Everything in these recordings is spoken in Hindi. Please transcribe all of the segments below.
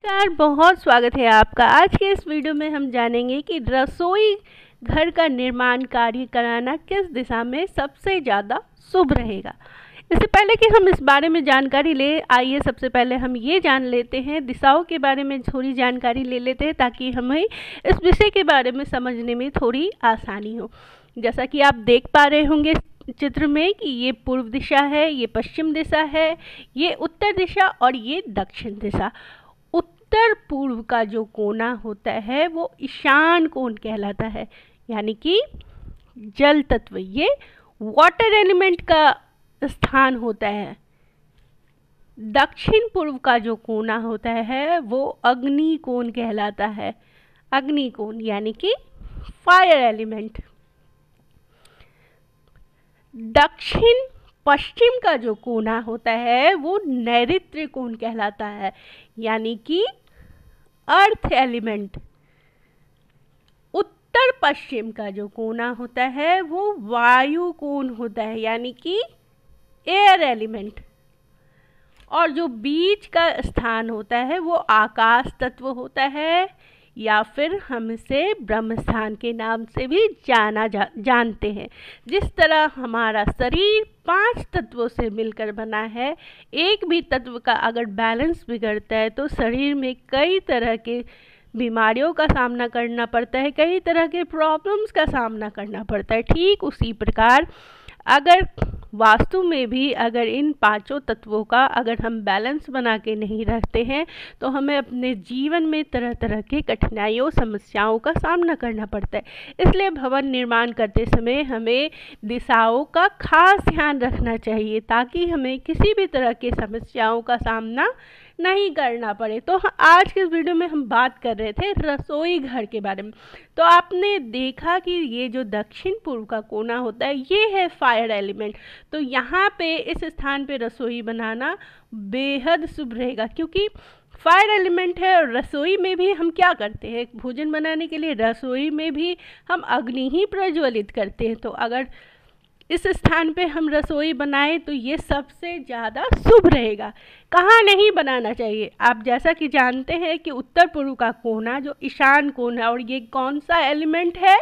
नमस्कार, बहुत स्वागत है आपका। आज के इस वीडियो में हम जानेंगे कि रसोई घर का निर्माण कार्य कराना किस दिशा में सबसे ज़्यादा शुभ रहेगा। इससे पहले कि हम इस बारे में जानकारी ले, आइए सबसे पहले हम ये जान लेते हैं, दिशाओं के बारे में थोड़ी जानकारी ले लेते हैं ताकि हमें इस विषय के बारे में समझने में थोड़ी आसानी हो। जैसा कि आप देख पा रहे होंगे चित्र में कि ये पूर्व दिशा है, ये पश्चिम दिशा है, ये उत्तर दिशा और ये दक्षिण दिशा। उत्तर पूर्व का जो कोना होता है वो ईशान कोण कहलाता है, यानी कि जल तत्व, ये वाटर एलिमेंट का स्थान होता है। दक्षिण पूर्व का जो कोना होता है वो अग्नि कोण कहलाता है। अग्नि कोण यानी कि फायर एलिमेंट। दक्षिण पश्चिम का जो कोना होता है वो नैऋत्य कोण कहलाता है, यानी कि अर्थ एलिमेंट। उत्तर पश्चिम का जो कोना होता है वो वायु कोण होता है, यानी कि एयर एलिमेंट। और जो बीच का स्थान होता है वो आकाश तत्व होता है, या फिर हम इसे ब्रह्म स्थान के नाम से भी जानते हैं। जिस तरह हमारा शरीर 5 तत्वों से मिलकर बना है, एक भी तत्व का अगर बैलेंस बिगड़ता है तो शरीर में कई तरह के बीमारियों का सामना करना पड़ता है, कई तरह के प्रॉब्लम्स का सामना करना पड़ता है। ठीक उसी प्रकार अगर वास्तु में भी अगर इन 5 तत्वों का अगर हम बैलेंस बना के नहीं रखते हैं तो हमें अपने जीवन में तरह तरह की कठिनाइयों, समस्याओं का सामना करना पड़ता है। इसलिए भवन निर्माण करते समय हमें दिशाओं का खास ध्यान रखना चाहिए ताकि हमें किसी भी तरह की समस्याओं का सामना नहीं करना पड़े। तो आज के वीडियो में हम बात कर रहे थे रसोई घर के बारे में। तो आपने देखा कि ये जो दक्षिण पूर्व का कोना होता है ये है फायर एलिमेंट। तो यहाँ पे इस स्थान पे रसोई बनाना बेहद शुभ रहेगा, क्योंकि फायर एलिमेंट है। और रसोई में भी हम क्या करते हैं, भोजन बनाने के लिए रसोई में भी हम अग्नि ही प्रज्वलित करते हैं। तो अगर इस स्थान पे हम रसोई बनाएं तो ये सबसे ज़्यादा शुभ रहेगा। कहाँ नहीं बनाना चाहिए, आप जैसा कि जानते हैं कि उत्तर पूर्व का कोना जो ईशान कोण है, और ये कौन सा एलिमेंट है,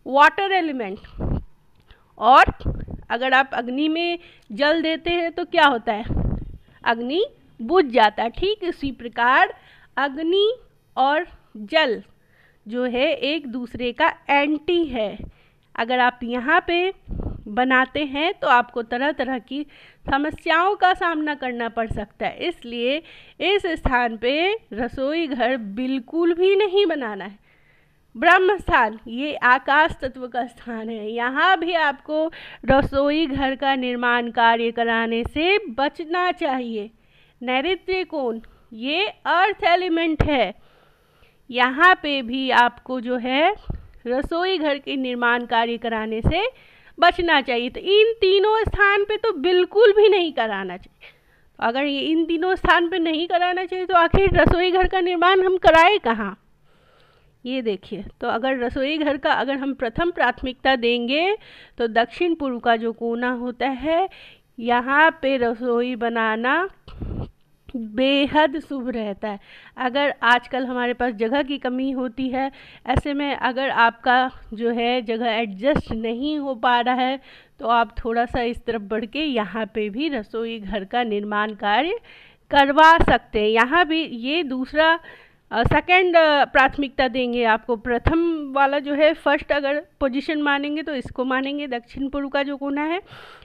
वाटर एलिमेंट। और अगर आप अग्नि में जल देते हैं तो क्या होता है, अग्नि बुझ जाता है। ठीक इसी प्रकार अग्नि और जल जो है एक दूसरे का एंटी है। अगर आप यहाँ पे बनाते हैं तो आपको तरह तरह की समस्याओं का सामना करना पड़ सकता है। इसलिए इस स्थान पे रसोई घर बिल्कुल भी नहीं बनाना है। ब्रह्म स्थान ये आकाश तत्व का स्थान है, यहाँ भी आपको रसोई घर का निर्माण कार्य कराने से बचना चाहिए। नैऋत्य कोण ये अर्थ एलिमेंट है, यहाँ पे भी आपको जो है रसोई घर के निर्माण कार्य कराने से बचना चाहिए। तो इन तीनों स्थान पे तो बिल्कुल भी नहीं कराना चाहिए। तो अगर ये इन तीनों स्थान पे नहीं कराना चाहिए तो आखिर रसोई घर का निर्माण हम कराए कहाँ। ये देखिए, तो अगर रसोई घर का अगर हम प्रथम प्राथमिकता देंगे तो दक्षिण पूर्व का जो कोना होता है यहाँ पे रसोई बनाना बेहद शुभ रहता है। अगर आजकल हमारे पास जगह की कमी होती है, ऐसे में अगर आपका जो है जगह एडजस्ट नहीं हो पा रहा है तो आप थोड़ा सा इस तरफ बढ़ के यहाँ पे भी रसोई घर का निर्माण कार्य करवा सकते हैं। यहाँ भी ये दूसरा सेकंड प्राथमिकता देंगे आपको। प्रथम वाला जो है फर्स्ट अगर पोजीशन मानेंगे तो इसको मानेंगे, दक्षिण पूर्व का जो कोना है।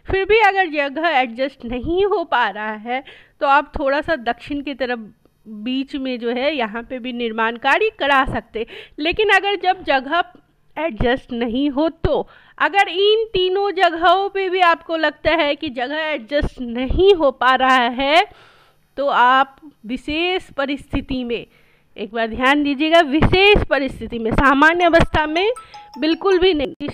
फिर भी अगर जगह एडजस्ट नहीं हो पा रहा है तो आप थोड़ा सा दक्षिण की तरफ बीच में जो है यहाँ पे भी निर्माण कार्य करा सकते। लेकिन अगर जब जगह एडजस्ट नहीं हो तो अगर इन तीनों जगहों पे भी आपको लगता है कि जगह एडजस्ट नहीं हो पा रहा है तो आप विशेष परिस्थिति में, एक बार ध्यान दीजिएगा, विशेष परिस्थिति में, सामान्य अवस्था में बिल्कुल भी नहीं,